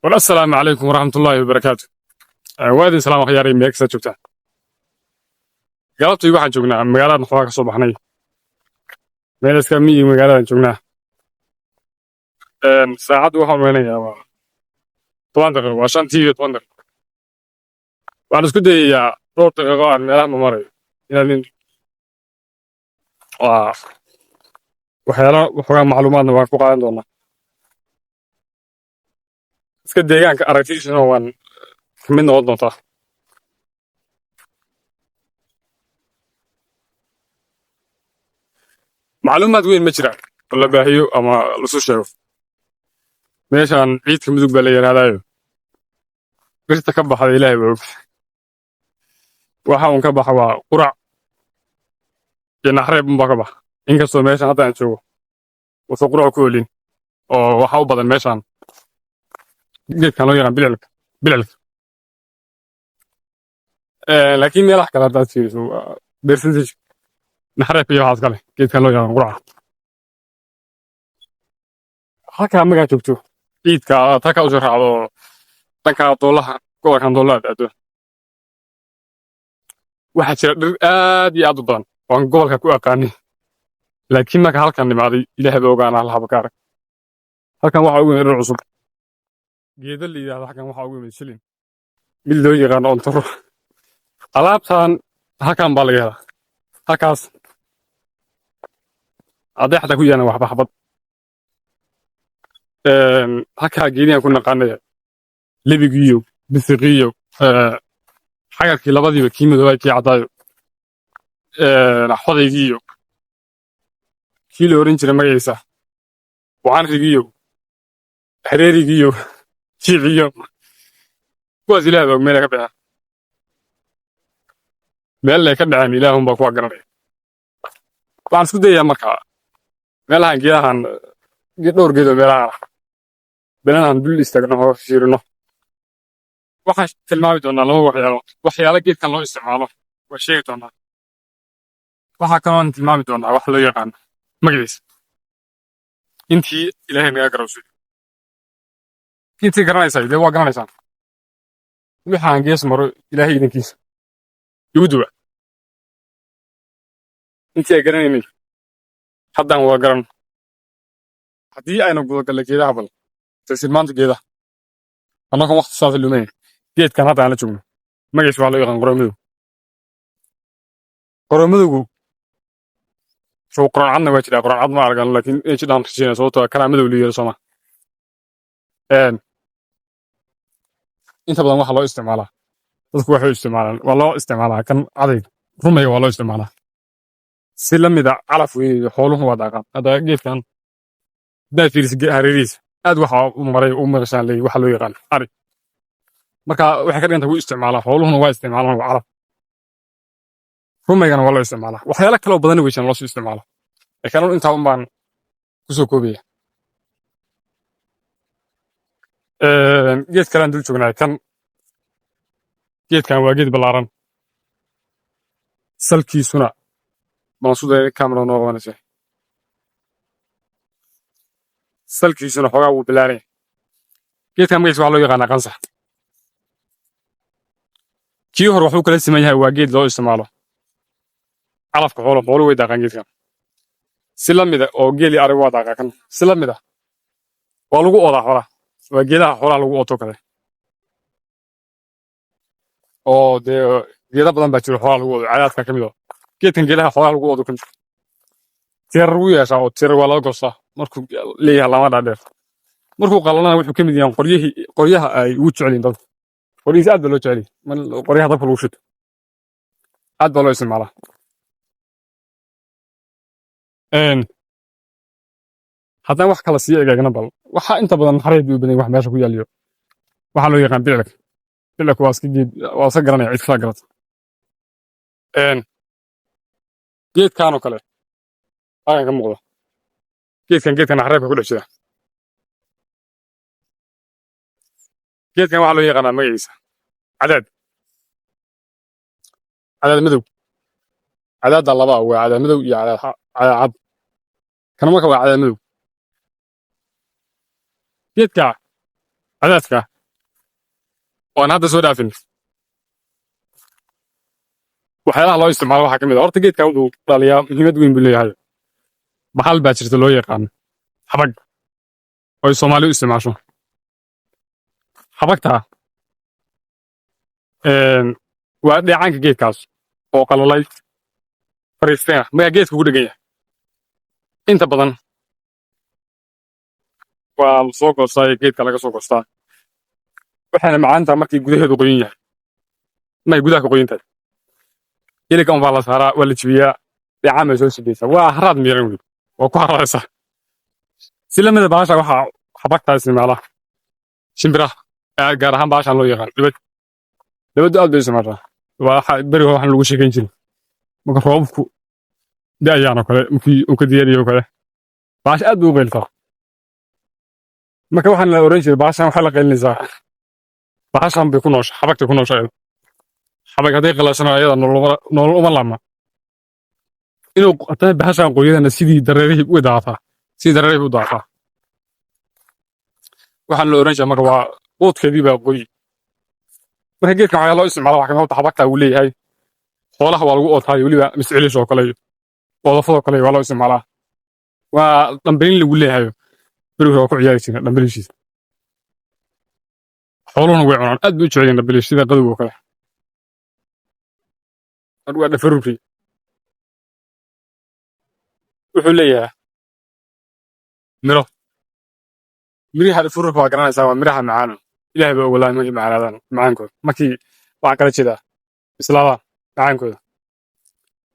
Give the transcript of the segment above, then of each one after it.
والسلام عليكم ورحمة الله وبركاته. وادي سلام خياري ميكسا جوجتا galabtii waxaan joognaa magaalada Naxwaa ka soo baxnay meel iska miyi magaalada joognaa saacadu waxaan weynayaa waa 10 daqiiqo waa 5 iyo 10 daqiiqo waxaan isku dayayaa dhowr daqiiqo aan meelaha ma marayo inaan waa waxyaalo waxoogaa macluumaadna waan ku qaadan doonaa iska deegaanka aragtidiisana waan ka mid noqon doontaa macluumaad weyn ma jiraan oo la baahiyo ama la soo sheego meeshaan ciidka mudug baa la yiraahdayo birta ka baxda ilaahay baa og waxa uun ka baxa waa qurac iyo naxreeb unbaa ka baxa inkastoo meeshaan hadda aan joogo wuxuu qurac ku olin oo waxa u badan meeshaan geedkan loo yaqaan bilalka laakiin meelaha kale haddaad fiiriso percentage naxreeb iyo waxaas kale geedkan loo yaqaan quraca halkaa markaad joogto ciidka aad halkaa usoo raacdo dhanka doolaha gobolkan doolaha aado waxaa jira dhir aad iyo aad u badan waan gobolka ku aqaanay laakiin marka halkan nimaaday ilaahay baa ogaanaa lahaba ka arag halkan waxaa ugu yimid dhir cusub geeda la yidhaahdo halkan waxaa ugu yimid shilin mid loo yaqaano ontoro alaabtan halkan baa laga helaa halkaas hadday xataa ku yaalaan waxba xabad halkaa geediyan ku naqaanaya lebigiiyo bisiqiyo xagarkii labadiiba kii madoobaa kii caddaayo xodaygiiyo kii la oran jiray magaciisa wacanrigiiyo hareerigiiyo jiiciyo kuwaas ilaah baa og meelay ka baxeen meelay ka dhaceen ilaahunbaa kuwa garanaya waxaan isku dayayaa markaa meelahan geedahan dhowr geedoo meelahan belanaan dul istaagno oo fiirino waxaan tilmaami doonaa laba waxyaalo geedkan loo isticmaalo waa sheegi doonaa waxaa kaloon tilmaami doonaa wax loo yaqaano magaciisa intii ilaahay naga garawsay intii garanaysaa dee waa garanaysaan waxaan gees maro ilaahay idankiisa igu duwa intii ay garanaynay haddaan waa garan haddii ayna gudagalle geedaha bal tilmaanta geedaha annagoon waqti saasa lumayn geedkan hadda aan la joogno magaciisa waxaa loo yaqaan qoroomadow qoroomadowgu soo qoran cadna waa jiraa qoran cad ma argan laakiin jidhaan rajeyna sababtoo kanaa madow liyeero sooma inta badan waxaa loo isticmaalaa dadku waxay isticmaalaan waa loo isticmaalaa kan cadayga rumayga waa loo isticmaalaa si la mida calaf weeye xooluhu waa daaqaan hadda geedkan haddaad fiiriso hareerihiisa aad waxa u maray u maqashaan leeyahay waxa loo yaqaan ari marka waxay ka dhiganta wuu isticmaalaa xooluhuna waa isticmaalaan waa calaf rumaygana waa loo isticmaalaa waxyaalo kaloo badan weyshaan loo soo isticmaalo laakiin intaa un baan kusoo koobaya geed kalaan dul joognaa geedkan waa geed ballaaran salkiisuna mansuuda kamera noo qabanaysa salkiisuna xoogaa wuu ballaaran geedkan magaciisa waxaa loo yaqaanaa qansax kii hore wuxuu kala siman yahay waa geed loo isticmaalo calafka xoolo way daaqaan geedkan si la mida oo geeli arig waa daaqaa kan si la mida waa lagu oodaa xoolaha waa geedaha xoolaha lagu ooto kale oo dee geeda badan baa jiro xoolaha lagu oodo cadaadka ka mid oo geedkan geedaha xoolaha lagu oodo kan tirar lagu yeeshaa oo tirar waa laga goostaa markuu leeyahay lama dhaadheer markuu qalalana wuxuu ka mid yahay qoryaha ay ugu jecelyiin dadku qoryihiisa aad baa loo jecel yahay qoryaha dabka lagu shito aad baa loo isticmaalaa haddaan wax kala sii egaagna bal waxaa inta badan naxareeb u badan wax meesha ku yaaliyo waxaa loo yaqaan bilalka waa iska geed waa iska garanaya cid kala garata geedkanoo kale halkan ka muuqda geedkan naxareebka ku dhex jira geedkan waxaa loo yaqaanaa magaciisa cadaad madow cadaadda laba waa cadaad madow iyo cadaad cad kana marka waa cadaad madow geedka cadaadka وأنا هذا سؤال أفن وحياة الله يستعمل واحد كم إذا أرتقيت جيت كودو طاليا مهمة وين بالله هاي بحال باشر تلو يقان حبق أو الصومالي يستعمل شو حبقتها وأدي عنك جيت كاس وقال الله فريستين ما جيت كودو جيه أنت بدن والسوق الصاي جيت كلا سوق الصاي وحنا معانتا مركي جوده دوقينيا ما يجودك قوينتا إلى كم والله صار ولا تبيا بعمل زوج سبيسة وأحراد ميرون وكوارا صح سلم هذا باشا وح حبقت اسمه الله شمبرة قارهم باشا لو يغان لبد أبدا اسمه الله وبري هو حن لو شيء كنجل مكروبكو ده يعني كله ممكن ديالي وكله باش أدو بيلتا ما كان حن الأورنج باشا وحلق النزاع باشا بيكونوش حبقت يكونوش حبق هذه قلاشنا أيضا نور لما إنه أتى باشا قوية سيدي درريه ودافع سيدي درريه ودافع waxaan la oran jiray marka waa quudkeedii baa qoy marka geedka waxaa loo isticmaalaa waxa kamid ah xabagta uu leeyahay xoolaha waa lagu ootaayo weliba misciilish oo kale wadafado kale waa loo isticmaalaa waa dambelin lagu leeyahay beriga waa ku ciyaari jiray dambelishiisa xooluhuna way cunaan aad bay u jecel yihiin dambelish sida qadowga oo kale waa dhafaruuri wuxuu leeyahay miro miriha dhafaruurka waa garanaysaa waa miraha macaan ilaahay baa ogolaa markay macaanaadaan macaankooda markii waxaan kala jeedaa bislaadaan macaankooda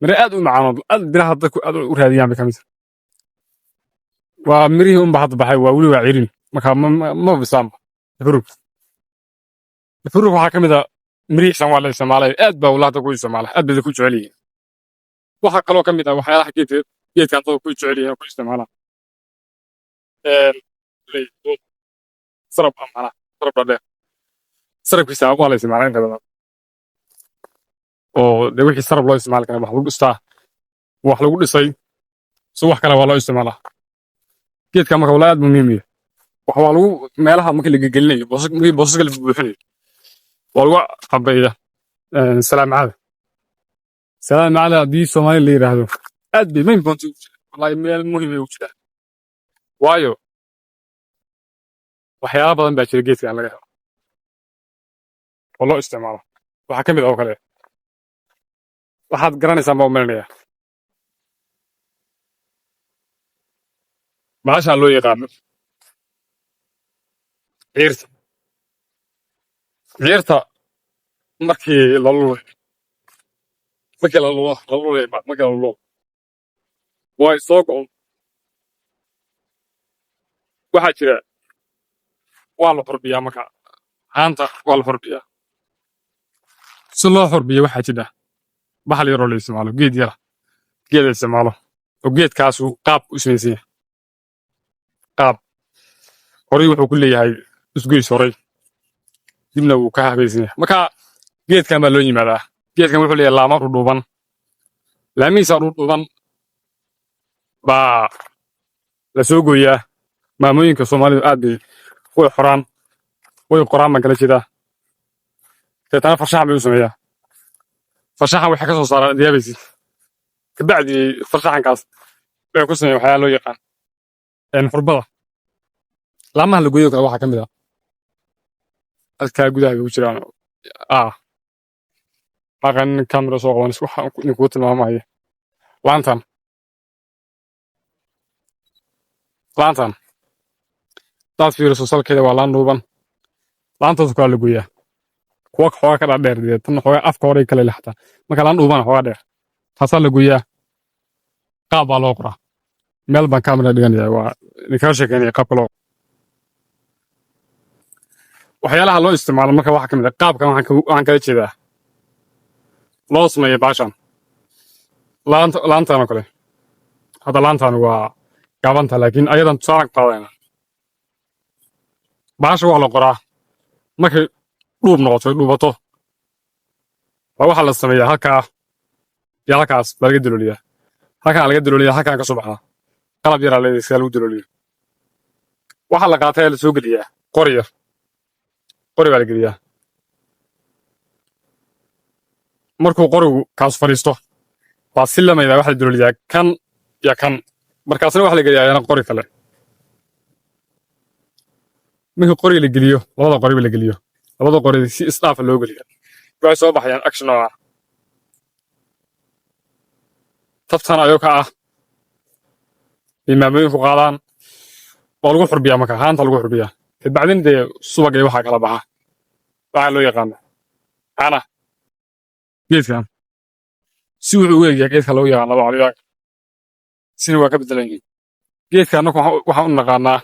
mire aad u macaanood aad biraha dadku aad u raadiyaan bay ka mid waa mirihii unba hadda baxay waa weli waa cirin marka ma bisaanba dhafaruurka waxaa ka mid ah mirihiisan waa la isticmaalay aad baa walaada ku isticmaala aad bay ku jecel yihiin waxaa kaloo ka mid ah waxyaalaha geedkan dadku ku jecel yihiin ku isticmaalaan sarab amana sarab dhadheer sarabkiisa waa la isticmaalaa inta badan oo de wixii sarab loo isticmaali kara wax lagu dhistaa wax lagu dhisay si wax kale waa loo isticmaalaa geedka marka walaad muhiim ah wax waa lagu meelaha markii la gelinayo boosaska la buuxinayo waa lagu qabayda salaam caada haddii Soomaali la yiraahdo aad bay muhiim u wallahi meel muhiim u jira waayo waxyaabo badan baa jira geedka laga helo oo loo isticmaalo waxa ka mid ah oo kale waxaad garanaysaa ma umaynaya baasha loo yaqaano ciirta markii la lulo way soo go'on waxa jira waa la xurbiyaa marka haanta waa la xurbiyaa si loo xurbiyo waxa jira bahal yar oo la isticmaalo geed la isticmaalo oo geedkaas uu qaab u samaysan yahay qaab horay wuxuu ku leeyahay isgoys horay dibna wuu ka habaysan yahay marka geedkan baa loo yimaadaa geedkan wuxuu leeyahay laamo dhuuban laamihiisa dhuuban baa la soo gooyaa maamooyinka Soomaalidu aad bay way xoraan way qoraan ma kala jeedaa teetana farshaxan bay u sameeyaa farshaxan waxay ka soo saaraan diyaabaysi kabacdi farshaxankaas bay ku sameeyaan waxyaalo loo yaqaan xurbada laamaha la gooyo kale waxaa ka mid ah adkaa gudaha bay ku jiraan maqan kamera soo qaban waxa ku tilmaamaya laantan daad fiiriso salkeeda waa laan dhuuban laantaas ku la gooyaa kuwa xoogaa ka dheer tan xoogaa afka hore kale laxta marka laan dhuuban xoogaa dheer taasaa la gooyaa qaab baa loo qoraa meel baan kamera dhiganaya waa ninka sheekeynaya qaabka loo waxyaalaha loo isticmaalo marka waxa ka mid ah qaabkan waxaan kala jeedaa loo sameeyo baashan laantan oo kale hadda laantan waa gaabanta laakiin ayadan tusaalan qaadayna baasha waa la qoraa markay dhuubato waa waxa la sameeyaa halkaa iyo halkaas baa laga dalooliyaa halkaan laga dalooliyaa halkaan ka soo baxaa qalab yaraa leedahay si lagu dalooliyo waxa la qaatay la soo geliyaa qori baa la geliyaa markuu qorigu kaas fadhiisto baa si lamayda waxa la duliyaa kan iyo kan markaasna waxa la geliyaa qori kale markii qori la geliyo labada qori la geliyo labada qori si isdhaaf loo geliyo waxay soo baxayaan action oo ah tabtan ayuu ka ah imaamooyinku qaadaan oo lagu xurbiyaa marka haanta lagu xurbiyaa kadibna dee subag iyo waxa kala baxa waxa loo yaqaan ana geedkan si wuxuu u eegyahay geedka loo yaqaan laba caliyaa sina waa ka bedelan yihiin geedkan waxaan u naqaanaa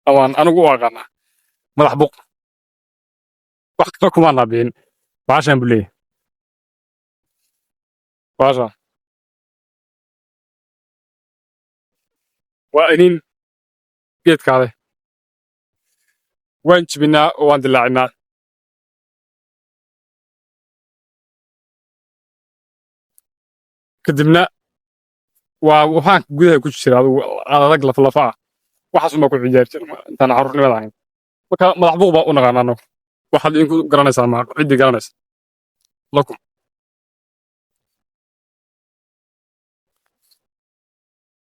awaan anigu u aqaanaa madax buq wax kale kuma naabeen baashan bulee baasha waa inin geedkaade waan jibinaa oo waan dilaacinaa kadibna waa waxaan gudaha ku jira adigu adag lafa ah waxaas uma ku ciyaartay intaan carruurnimada ahayn marka madax buuq baa u naqaanaa waxaad idinku garanaysaa ma ciddii garanaysa lakum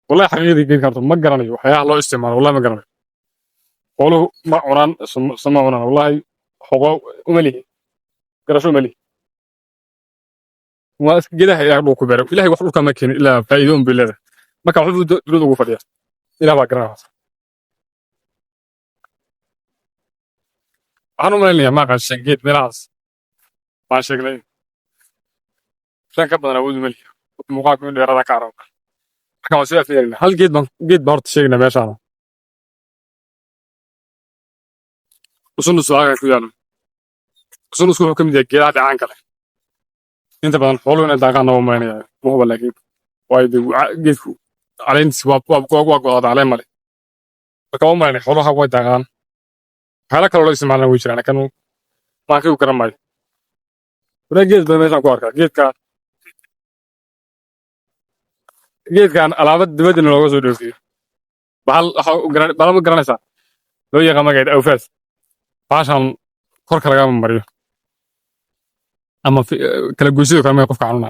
wallahi xaqiiqdii geedkan horta ma garanayo waxyaalaha loo isticmaalo wallahi ma garanayo xooluhu ma cunaan sama cunaan wallahi xogo uma lihi garasho uma lihi waa iska geedaha ilaahay dhulku beero ilaahay wax dhulka ma keenin ilaa faa'iido un bilada marka wuxuu dulada ugu fadhiya ilaah baa garanaya waxaan u malaynayaa ma aqaan geed meelahaas baan sheegnay shan ka badan awood uma lihi muuqaalku in dheerada ka arag marka waan soo afeerina hal geed baan horta sheegnaa meeshaan usunus waa ku yaalo usunusku wuxuu ka mid yahay geedaha dhacaanka leh inta badan xooluhu inay daaqaan noo maynaya ma huba laakiin waayo geedku caleentiis waa go'aada caleen male marka waa maynaya xooluha way daaqaan waxyaala kaloo loo isticmaalana way jiraan laakiin maankii u garan maayo walahi geed badan meeshaan ku arkaa geedkan alaabad dibaddana looga soo dhoofiyo bahal ma garanaysaa loo yaqaan magaceeda awfaas baashaan korka lagama mariyo ama kala goysido kale qofka xanuuna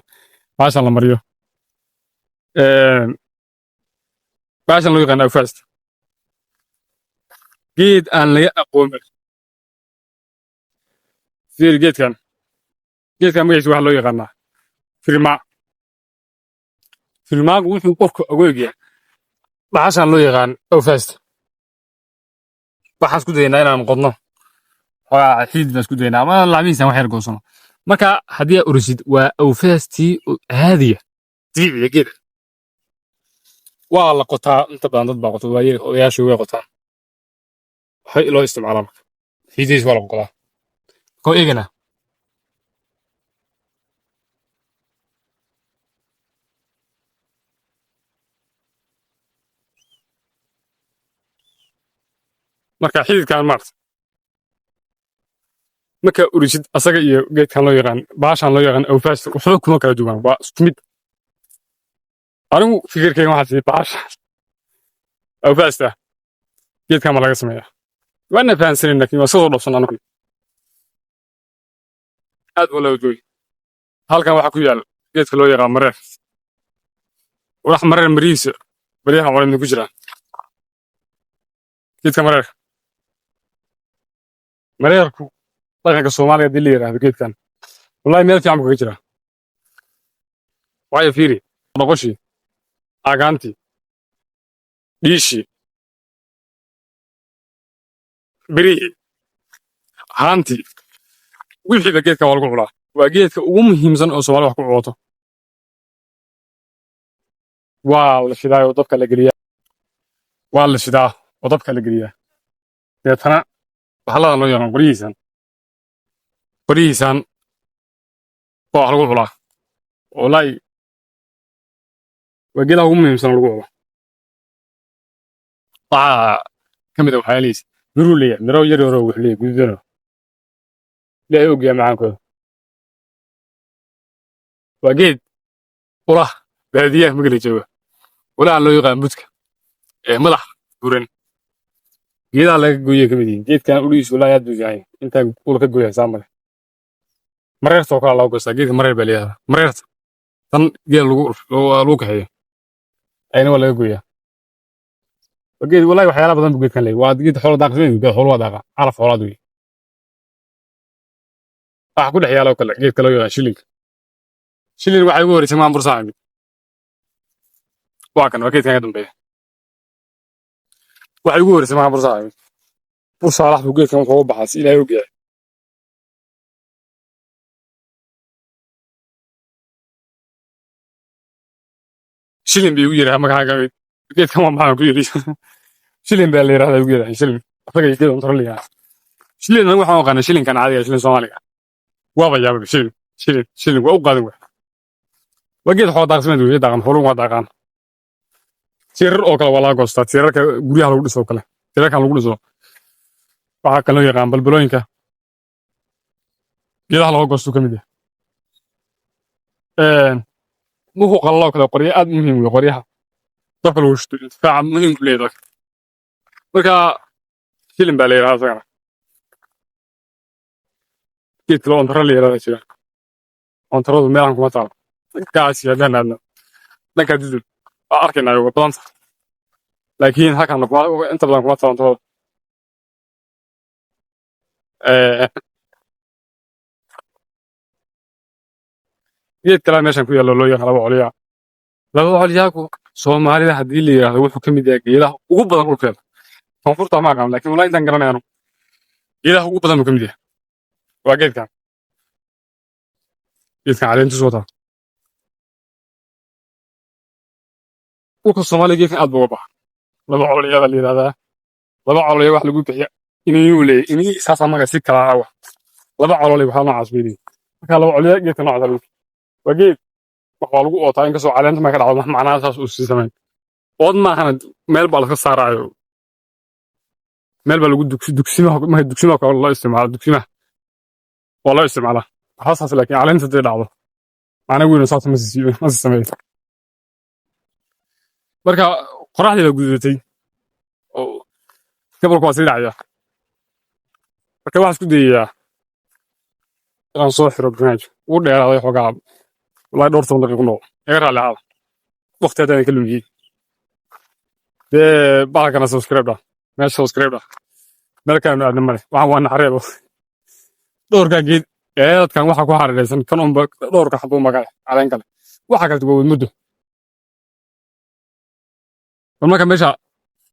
baashan la mariyo baashan loo yaqaan awfaas geed aan laga aqoonin sida geedkan magaciisa waxa loo yaqaanaa firmaagu wuxuu qofka ogeegyaa baashan loo yaqaan awfaas waxaan isku daynaa inaan qodno xogaa xiid baan isku daynaa ama laamihiisaan wax yar goosano marka haddii aad urisid waa awfaastii caadiya dabiiciya geeda waa la qotaa inta badan dad baa qota waayeel odayaashu way qotaan waxay loo isticmaalaa marka xiidihiis waa la qodaa koo eegana marka xididkan maarta marka urisid asaga iyo geedkan loo yaqaan baashan loo yaqaan awfaas waxba kuma kala duwan waa isku mid anigu fikirkayga waxaa tii baasha awfaasta geedkan ma laga sameeyaa waana fahansanin laakiin waa sidoo dhabsan anigu aad baa loo joogi halkan waxaa ku yaal geedka loo yaqaan mareer wax mareer marihiisa baryaha colaydna ku jiraan geedka mareerku dhaqanka soomaaliga haddii la yidhaahdo geedkan wallahi meel fiican buu kaga jiraa waayo fiiri noqoshii aagaantii dhiishii birihii haantii wixiiba geedkan waa lagu culaa waa geedka ugu muhiimsan oo soomaalida wax ku culato waa la shidaa oo dabka la geliyaa deetana bahalladan loo yaqaan qoryihiisaan waa wax lagu culaa wallaahi waa geedaha ugu muhiimsan oo lagu culo waxaa ka mid a waxyaalihiis miruu leeyahay miro yar yaroo wuxuu leeyahay gududano ilaahay ogyaa macaankooda waa geed ulah baadiyaha magala jooga ulahan loo yaqaan budka ee madax buran geedaha laga gooyay ka mid yihiin geedkan ulihiisu wallaahi aad buu yahay intaan ula ka gooyaa saa male mareerta oo kale loo goostaa geedka mareer baa leeyahay mareerta tan geed lagu kaxeeyo ayna waa laga gooyaa geed wallahi waxyaala badan buu geedkan leeyahay waa geed xoolo daaqsimeed geed xoolo waa daaqa calaf xoolaad wey waxa ku dhex yaala oo kale geedka loo yaqaan shilin waxay ugu horeysay maan bursa amid waa kan waa geedkan ka dambeeya waxay ugu horeysay maan bursa amid bursa alax buu geedkan wuxuu u baxaa si ilaahay og yahay shilin bay ugu yiraahdaa magacaaga geedkan waa maxaan ku yiri shilin baa la yiraahdaa ugu yiraahdaa shilin asaga iyo geed untar liyaa shilin anagu waxaan aqaanaa shilinkan caadiga shilin Soomaaliga waaba yaabay shilin waa u qaadan wax waa geed xoolo daaqsimeed wey daaqan xooluhu waa daaqan tiirar oo kale waa laga goostaa tiirarka guryaha lagu dhiso kale tiirarkan lagu dhiso waxaa kaloo yaqaan balbalooyinka geedaha laga goosto ka mid ah wuxuu qalalo kale qoryo aad muhiim u qoryaha dabka lagu shito intifaaca muhiim ku leedahay marka shilin baa la yiraahdaa asagana geedka loo ontara la yiraahdaa jira ontaradu meelaan kuma taalo gaasi haddaan aadno dhanka dudub waa arkaynaa uga badanta laakiin halkan inta badan kuma taalo ontaradu geed kale meeshan ku yaalo loo yaqaan laba coliyaaku soomaalida haddii la yiraahdo wuxuu ka mid yahay geedaha ugu badan dhulkeeda koonfurta ma aqaan laakiin wallahi intaan garanayno geedaha ugu badan buu ka mid yahay waa geedkan caleentiisu wataa dhulka soomaaliya geedkan aad buu uga baxa laba coliyada la yiraahdaa laba coloya wax lagu bixiya inuu leeyahay inii saas amaga si kala ah laba cololay waxa noocaas bay leeyihiin marka laba coliya geedkan noocaas waa geed waxaa lagu ootaa in kasoo caleenta ma ka dhacdo macnaha saas uu sii samayn ood maahan meel baa laska saaraayo meel baa lagu dugsimaha kale loo isticmaalo dugsimaha waa loo isticmaalaa waxaasaas laakiin caleenta haday dhacdo macna weyn saas ma sii sameeyo marka qoraxdii baa gududatay oo gabalku waa sii dhacaya marka waxaa isku dayayaa inaan soo xiro barnaamij ugu dheeraaday xoogaa wallahi dhowr toban daqiiqo nool iga raalli ahaada waqti haddaan ka lumiyey dee bahalkana subscribe meesha subscribe meel kalenu aadna male waxaan waa naxareebo dhowrkaa geed dadkan waxaa ku hareeraysan kan unba dhowrka xabuu magace caleen kale waxa kaleta waa wadmuddo bal marka meesha